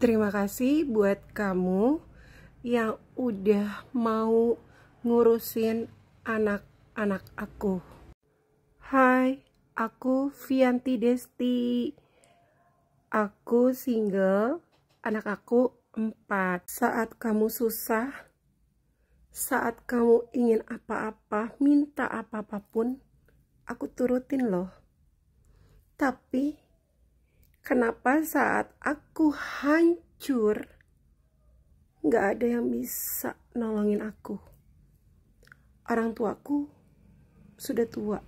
Terima kasih buat kamu yang udah mau ngurusin anak-anak aku. Hai, aku Vianti Desti. Aku single, anak aku 4. Saat kamu susah, saat kamu ingin apa-apa, minta apa-apapun, aku turutin loh. Tapi kenapa saat aku hancur, gak ada yang bisa nolongin aku? Orang tuaku sudah tua,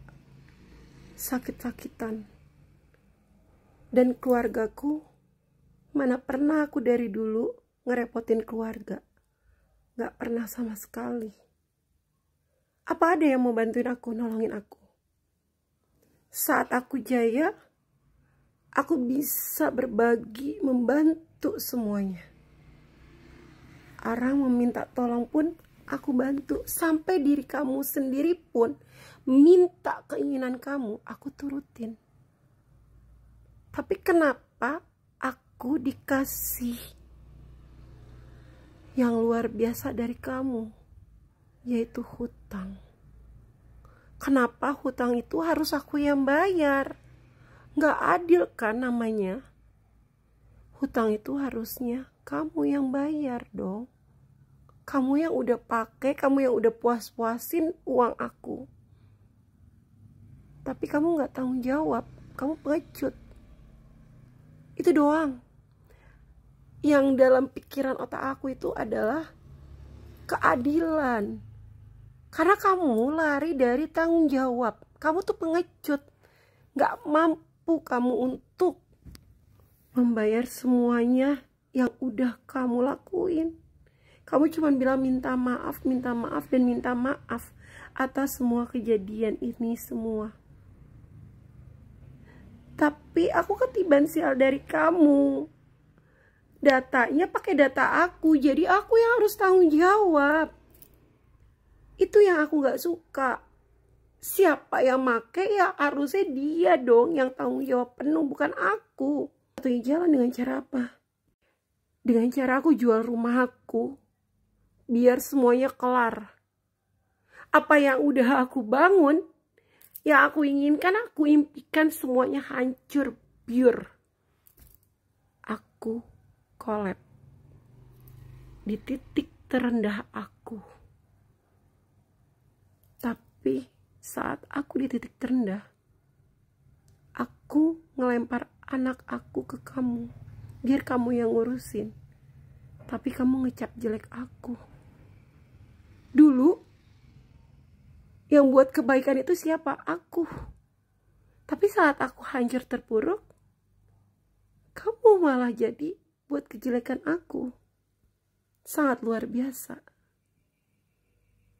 sakit-sakitan. Dan keluargaku, mana pernah aku dari dulu ngerepotin keluarga. Gak pernah sama sekali. Apa ada yang mau bantuin aku, nolongin aku? Saat aku jaya, aku bisa berbagi, membantu semuanya. Orang meminta tolong pun aku bantu. Sampai diri kamu sendiri pun minta keinginan kamu, aku turutin. Tapi kenapa aku dikasih yang luar biasa dari kamu, yaitu hutang? Kenapa hutang itu harus aku yang bayar? Gak adil kan namanya? Hutang itu harusnya kamu yang bayar dong. Kamu yang udah pakai, kamu yang udah puas-puasin uang aku. Tapi kamu gak tanggung jawab, kamu pengecut. Itu doang. Yang dalam pikiran otak aku itu adalah keadilan. Karena kamu lari dari tanggung jawab. Kamu tuh pengecut. Gak mampu kamu untuk membayar semuanya yang udah kamu lakuin. Kamu cuma bilang minta maaf, dan minta maaf atas semua kejadian ini semua. Tapi aku ketiban sial dari kamu. Datanya pakai data aku, jadi aku yang harus tanggung jawab. Itu yang aku gak suka. Siapa yang make ya harusnya dia dong yang tanggung jawab penuh, bukan aku. Satunya jalan dengan cara apa? Dengan cara aku jual rumah aku, biar semuanya kelar. Apa yang udah aku bangun, yang aku inginkan, aku impikan semuanya hancur, pure. Aku kolab di titik terendah aku. Tapi saat aku di titik terendah, aku ngelempar anak aku ke kamu, biar kamu yang ngurusin. Tapi kamu ngecap jelek aku. Dulu yang buat kebaikan itu siapa? Aku. Tapi saat aku hancur terpuruk, kamu malah jadi buat kejelekan aku. Sangat luar biasa.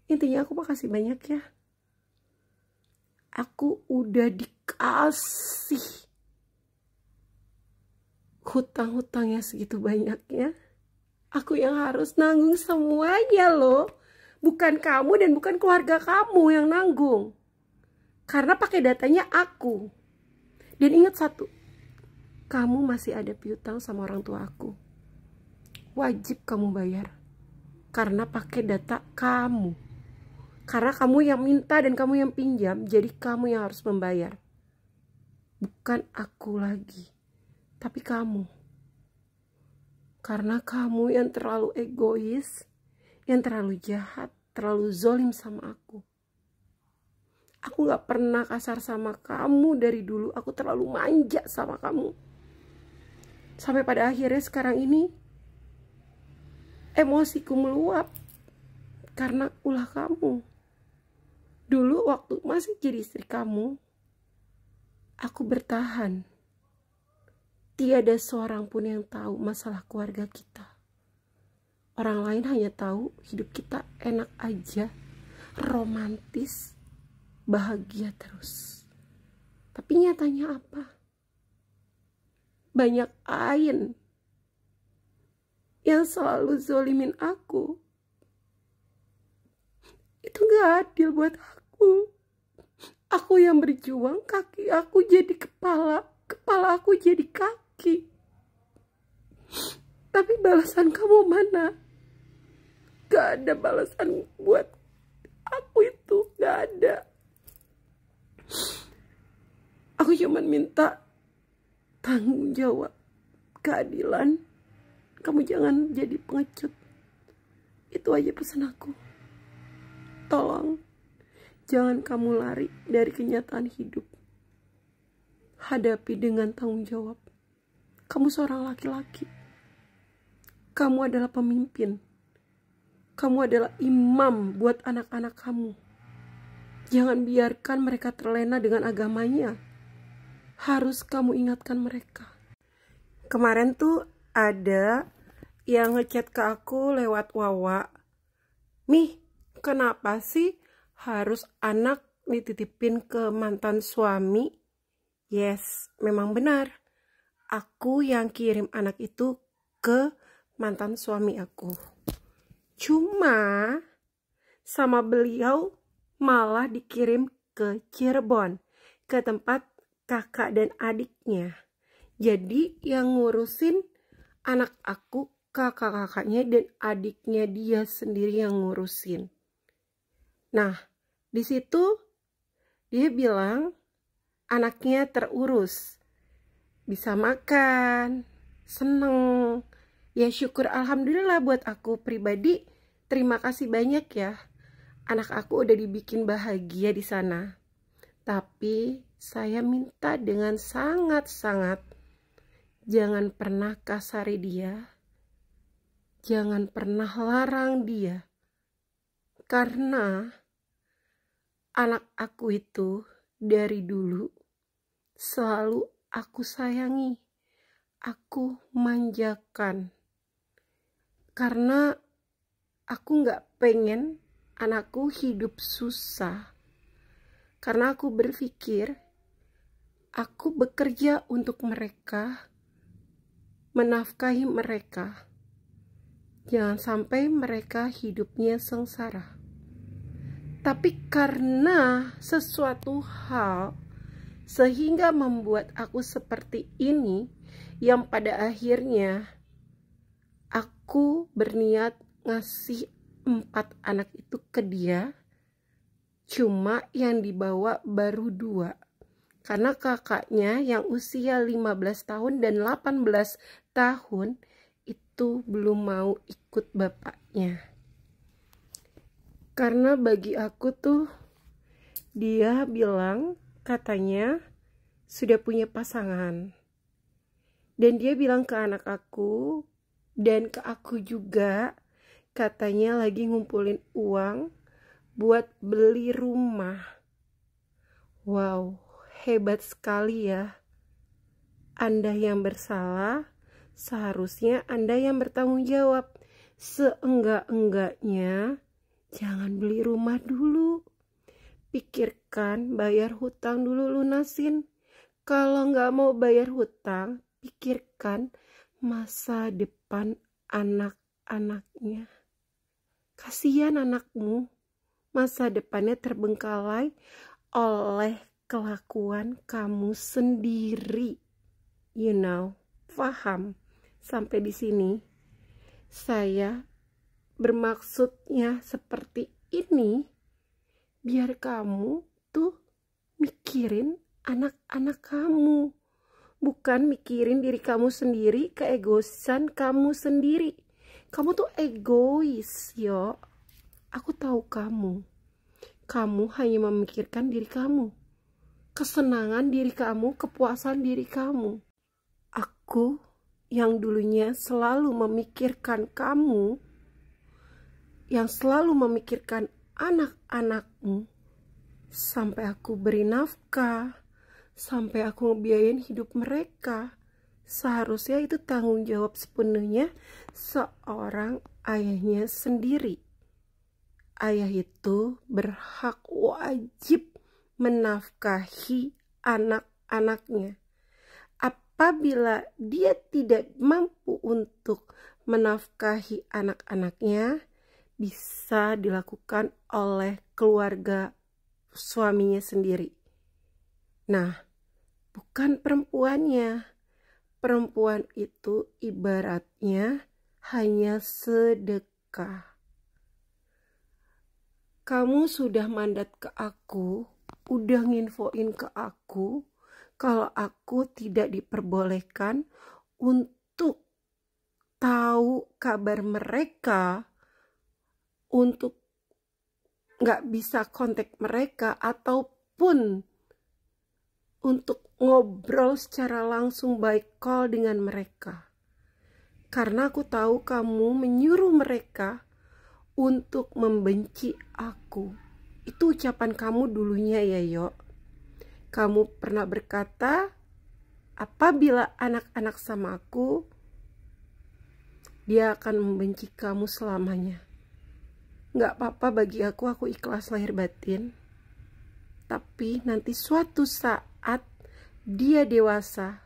Intinya aku makasih banyak ya. Aku udah dikasih hutang-hutangnya segitu banyaknya. Aku yang harus nanggung semuanya loh. Bukan kamu dan bukan keluarga kamu yang nanggung. Karena pakai datanya aku. Dan ingat satu, kamu masih ada piutang sama orang tua aku. Wajib kamu bayar. Karena pakai data kamu. Karena kamu yang minta dan kamu yang pinjam, jadi kamu yang harus membayar. Bukan aku lagi, tapi kamu. Karena kamu yang terlalu egois, yang terlalu jahat, terlalu zolim sama aku. Aku gak pernah kasar sama kamu dari dulu, aku terlalu manja sama kamu. Sampai pada akhirnya sekarang ini, emosiku meluap karena ulah kamu. Dulu waktu masih jadi istri kamu, aku bertahan. Tiada seorang pun yang tahu masalah keluarga kita. Orang lain hanya tahu hidup kita enak aja, romantis, bahagia terus. Tapi nyatanya apa? Banyak ain yang selalu zolimin aku. Itu gak adil buat aku. Aku yang berjuang, kaki aku jadi kepala, kepala aku jadi kaki. Tapi balasan kamu mana? Gak ada balasan buat aku itu, gak ada. Aku cuma minta tanggung jawab, keadilan. Kamu jangan jadi pengecut. Itu aja pesan aku. Tolong, jangan kamu lari dari kenyataan hidup. Hadapi dengan tanggung jawab. Kamu seorang laki-laki. Kamu adalah pemimpin. Kamu adalah imam buat anak-anak kamu. Jangan biarkan mereka terlena dengan agamanya. Harus kamu ingatkan mereka. Kemarin tuh ada yang ngechat ke aku lewat Wawa. "Mih, kenapa sih harus anak dititipin ke mantan suami?" Yes, memang benar. Aku yang kirim anak itu ke mantan suami aku. Cuma sama beliau malah dikirim ke Cirebon, ke tempat kakak dan adiknya. Jadi yang ngurusin anak aku kakak-kakaknya dan adiknya dia sendiri yang ngurusin. Nah, di situ dia bilang anaknya terurus, bisa makan, seneng. Ya syukur alhamdulillah buat aku pribadi. Terima kasih banyak ya. Anak aku udah dibikin bahagia di sana. Tapi saya minta dengan sangat-sangat jangan pernah kasari dia. Jangan pernah larang dia. Karena anak aku itu dari dulu selalu aku sayangi. Aku manjakan. Karena aku gak pengen anakku hidup susah. Karena aku berpikir aku bekerja untuk mereka, menafkahi mereka. Jangan sampai mereka hidupnya sengsara. Tapi karena sesuatu hal sehingga membuat aku seperti ini, yang pada akhirnya aku berniat ngasih 4 anak itu ke dia. Cuma yang dibawa baru 2. Karena kakaknya yang usia 15 tahun dan 18 tahun itu belum mau ikut bapaknya. Karena bagi aku tuh dia bilang katanya sudah punya pasangan. Dan dia bilang ke anak aku dan ke aku juga katanya lagi ngumpulin uang buat beli rumah. Wow, hebat sekali ya. Anda yang bersalah, seharusnya Anda yang bertanggung jawab. Seenggak-enggaknya jangan beli rumah dulu. Pikirkan bayar hutang dulu, lunasin. Kalau nggak mau bayar hutang, pikirkan masa depan anak-anaknya. Kasihan anakmu, masa depannya terbengkalai oleh kelakuan kamu sendiri. You know, paham? Sampai di sini saya bermaksudnya seperti ini biar kamu tuh mikirin anak-anak kamu, bukan mikirin diri kamu sendiri, keegoisan kamu sendiri. Kamu tuh egois, yo. Aku tahu kamu. Kamu hanya memikirkan diri kamu, kesenangan diri kamu, kepuasan diri kamu. Aku yang dulunya selalu memikirkan kamu, yang selalu memikirkan anak-anakmu, sampai aku beri nafkah, sampai aku ngebiayain hidup mereka. Seharusnya itu tanggung jawab sepenuhnya seorang ayahnya sendiri. Ayah itu berhak wajib menafkahi anak-anaknya. Apabila dia tidak mampu untuk menafkahi anak-anaknya, bisa dilakukan oleh keluarga suaminya sendiri. Nah, bukan perempuannya, perempuan itu ibaratnya hanya sedekah. Kamu sudah mandat ke aku, udah nginfoin ke aku kalau aku tidak diperbolehkan untuk tahu kabar mereka, untuk gak bisa kontak mereka, ataupun untuk ngobrol secara langsung by call dengan mereka. Karena aku tahu kamu menyuruh mereka untuk membenci aku. Itu ucapan kamu dulunya ya, Yok. Kamu pernah berkata, apabila anak-anak sama aku, dia akan membenci kamu selamanya. Gak apa-apa bagi aku ikhlas lahir batin. Tapi nanti suatu saat dia dewasa,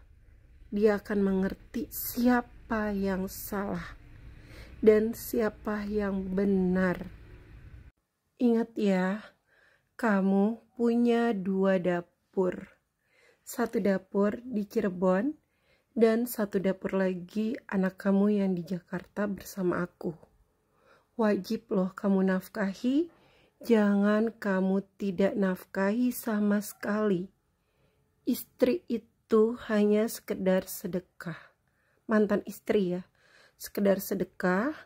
dia akan mengerti siapa yang salah dan siapa yang benar. Ingat ya, kamu punya 2 dapur. 1 dapur di Cirebon dan 1 dapur lagi anak kamu yang di Jakarta bersama aku. Wajib loh kamu nafkahi, jangan kamu tidak nafkahi sama sekali. Istri itu hanya sekedar sedekah. Mantan istri ya, sekedar sedekah.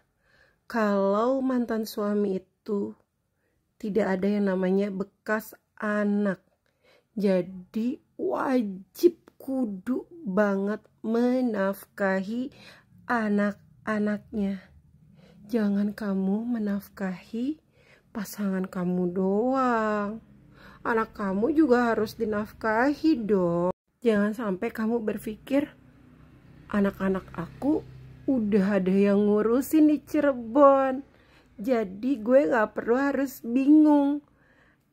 Kalau mantan suami itu tidak ada yang namanya bekas anak. Jadi wajib kudu banget menafkahi anak-anaknya. Jangan kamu menafkahi pasangan kamu doang. Anak kamu juga harus dinafkahi dong. Jangan sampai kamu berpikir, anak-anak aku udah ada yang ngurusin di Cirebon, jadi gue gak perlu harus bingung.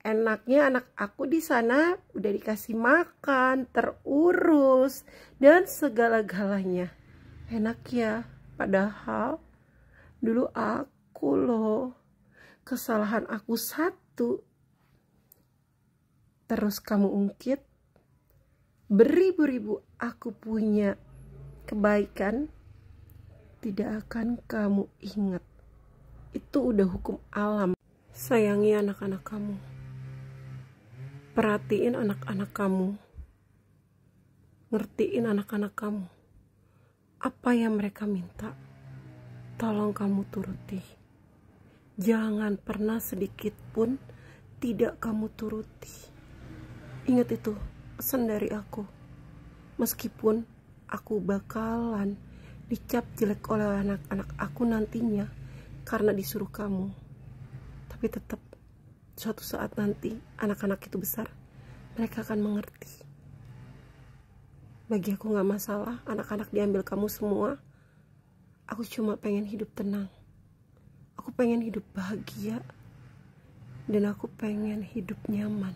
Enaknya anak aku di sana udah dikasih makan, terurus, dan segala-galanya. Enak ya, padahal dulu aku loh, kesalahan aku 1, terus kamu ungkit. Beribu-ribu aku punya kebaikan, tidak akan kamu ingat. Itu udah hukum alam. Sayangi anak-anak kamu, perhatiin anak-anak kamu, ngertiin anak-anak kamu. Apa yang mereka minta, tolong kamu turuti. Jangan pernah sedikit pun tidak kamu turuti. Ingat itu pesan dari aku. Meskipun aku bakalan dicap jelek oleh anak-anak aku nantinya karena disuruh kamu, tapi tetap suatu saat nanti anak-anak itu besar, mereka akan mengerti. Bagi aku gak masalah anak-anak diambil kamu semua. Aku cuma pengen hidup tenang. Aku pengen hidup bahagia. Dan aku pengen hidup nyaman.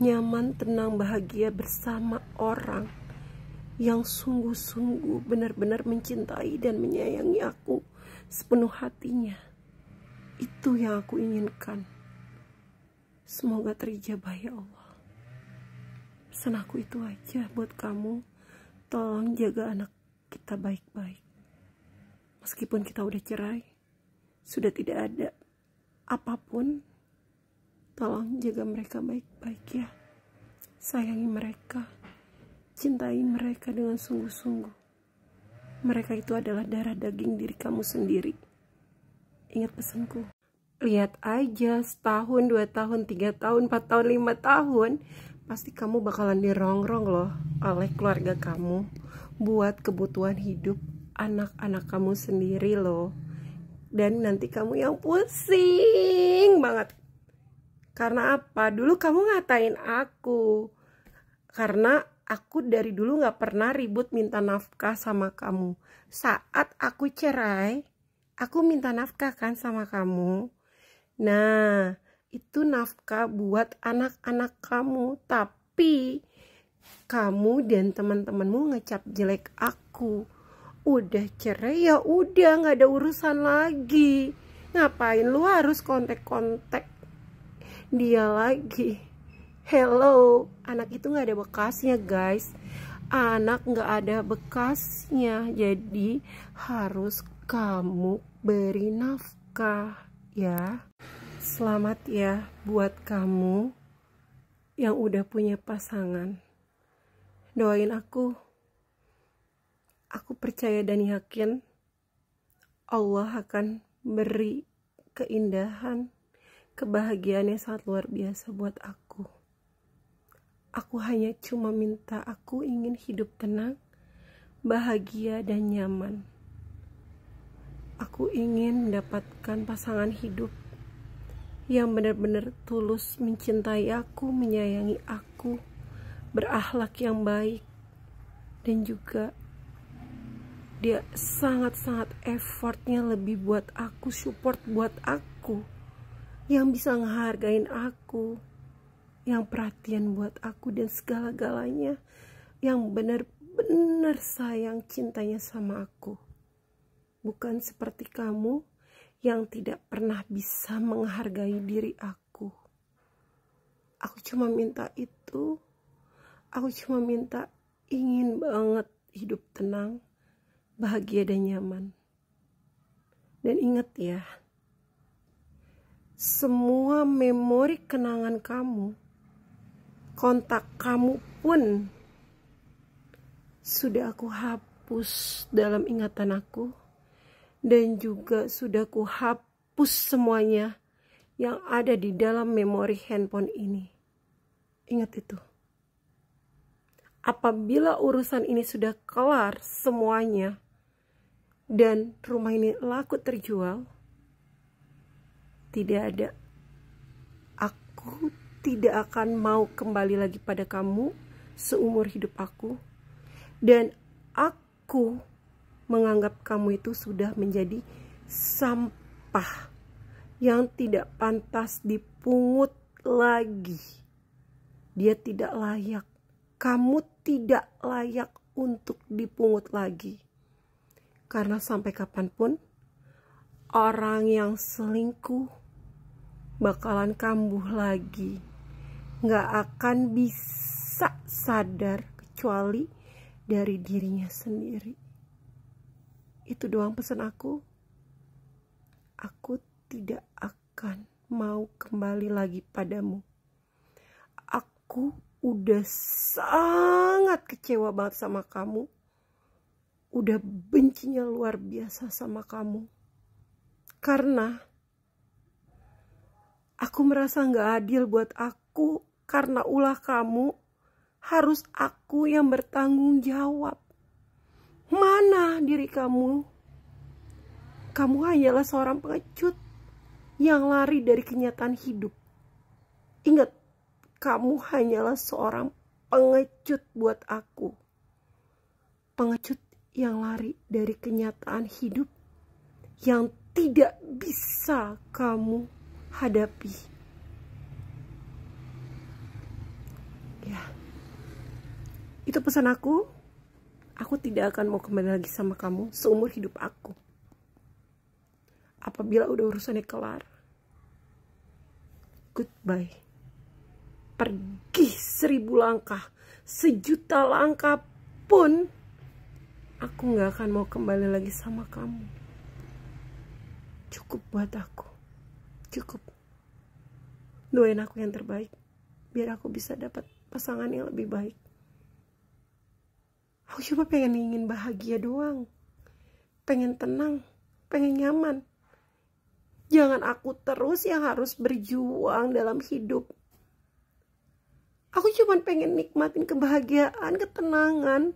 Nyaman, tenang, bahagia bersama orang yang sungguh-sungguh benar-benar mencintai dan menyayangi aku sepenuh hatinya. Itu yang aku inginkan. Semoga terijabah ya Allah. Pesan aku itu aja buat kamu. Tolong jaga anak kita baik-baik. Meskipun kita udah cerai, sudah tidak ada apapun, tolong jaga mereka baik-baik ya. Sayangi mereka, cintai mereka dengan sungguh-sungguh. Mereka itu adalah darah daging diri kamu sendiri. Ingat pesanku. Lihat aja, setahun, 2 tahun, 3 tahun, 4 tahun, 5 tahun, pasti kamu bakalan dirongrong loh oleh keluarga kamu buat kebutuhan hidup anak-anak kamu sendiri loh. Dan nanti kamu yang pusing banget. Karena apa? Dulu kamu ngatain aku. Karena aku dari dulu gak pernah ribut minta nafkah sama kamu. Saat aku cerai, aku minta nafkah kan sama kamu. Nah, itu nafkah buat anak-anak kamu. Tapi kamu dan teman-temanmu ngecap jelek aku. Udah cerai ya udah, nggak ada urusan lagi. Ngapain lu harus kontak-kontak dia lagi? Hello, anak itu nggak ada bekasnya guys. anak nggak ada bekasnya, jadi harus kamu beri nafkah ya. Selamat ya buat kamu yang udah punya pasangan. Doain aku percaya dan yakin Allah akan beri keindahan, kebahagiaan yang sangat luar biasa buat aku. Aku hanya cuma minta, aku ingin hidup tenang, bahagia dan nyaman. Aku ingin mendapatkan pasangan hidup yang benar-benar tulus mencintai aku, menyayangi aku, berakhlak yang baik, dan juga dia sangat-sangat effortnya lebih buat aku, support buat aku, yang bisa ngehargain aku, yang perhatian buat aku dan segala-galanya, yang benar-benar sayang cintanya sama aku. Bukan seperti kamu yang tidak pernah bisa menghargai diri aku. Aku cuma minta itu. Aku cuma minta, ingin banget hidup tenang, bahagia dan nyaman. Dan ingat ya, semua memori kenangan kamu, kontak kamu pun sudah aku hapus dalam ingatan aku, dan juga sudah aku hapus semuanya yang ada di dalam memori handphone ini. Ingat itu. Apabila urusan ini sudah kelar semuanya dan rumah ini laku terjual, tidak ada, aku tidak akan mau kembali lagi pada kamu seumur hidup aku. Dan aku menganggap kamu itu sudah menjadi sampah yang tidak pantas dipungut lagi. Dia tidak layak. Kamu tidak layak untuk dipungut lagi. Karena sampai kapanpun orang yang selingkuh bakalan kambuh lagi. Gak akan bisa sadar kecuali dari dirinya sendiri. Itu doang pesan aku. Aku tidak akan mau kembali lagi padamu. Aku udah sangat kecewa banget sama kamu. Udah bencinya luar biasa sama kamu. Karena aku merasa gak adil buat aku. Karena ulah kamu, harus aku yang bertanggung jawab. Mana diri kamu? Kamu hanyalah seorang pengecut yang lari dari kenyataan hidup. Ingat, kamu hanyalah seorang pengecut buat aku. Pengecut yang lari dari kenyataan hidup yang tidak bisa kamu hadapi. Ya, itu pesan aku. Aku tidak akan mau kembali lagi sama kamu seumur hidup aku. Apabila udah urusannya kelar, goodbye. Pergi 1000 langkah, 1.000.000 langkah pun, aku gak akan mau kembali lagi sama kamu. Cukup buat aku. Cukup. Doain aku yang terbaik, biar aku bisa dapat pasangan yang lebih baik. Aku cuma ingin bahagia doang. Pengen tenang, pengen nyaman. Jangan aku terus yang harus berjuang dalam hidup. Aku cuma pengen nikmatin kebahagiaan, ketenangan.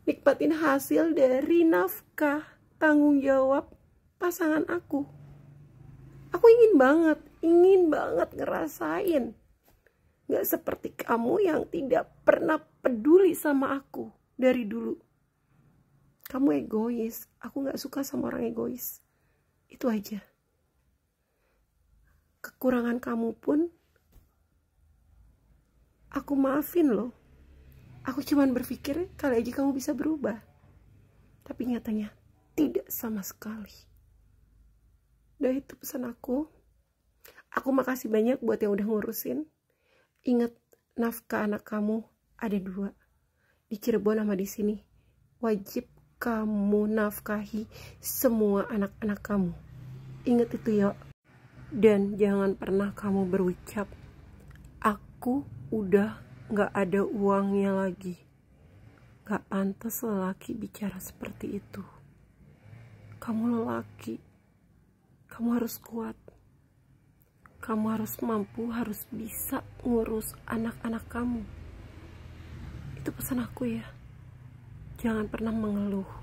Nikmatin hasil dari nafkah, tanggung jawab pasangan aku. Aku ingin banget ngerasain. Gak seperti kamu yang tidak pernah peduli sama aku dari dulu. Kamu egois. Aku gak suka sama orang egois. Itu aja. Kekurangan kamu pun aku maafin loh. Aku cuman berpikir kali aja kamu bisa berubah. Tapi nyatanya tidak sama sekali. Dan itu pesan aku. Aku makasih banyak buat yang udah ngurusin. Ingat, nafkah anak kamu ada 2. di Cirebon sama di sini, wajib kamu nafkahi semua anak-anak kamu. Ingat itu ya. Dan jangan pernah kamu berucap, aku udah gak ada uangnya lagi. Gak pantas lelaki bicara seperti itu. Kamu lelaki, kamu harus kuat. Kamu harus mampu, harus bisa ngurus anak-anak kamu. Itu pesan aku ya. Jangan pernah mengeluh.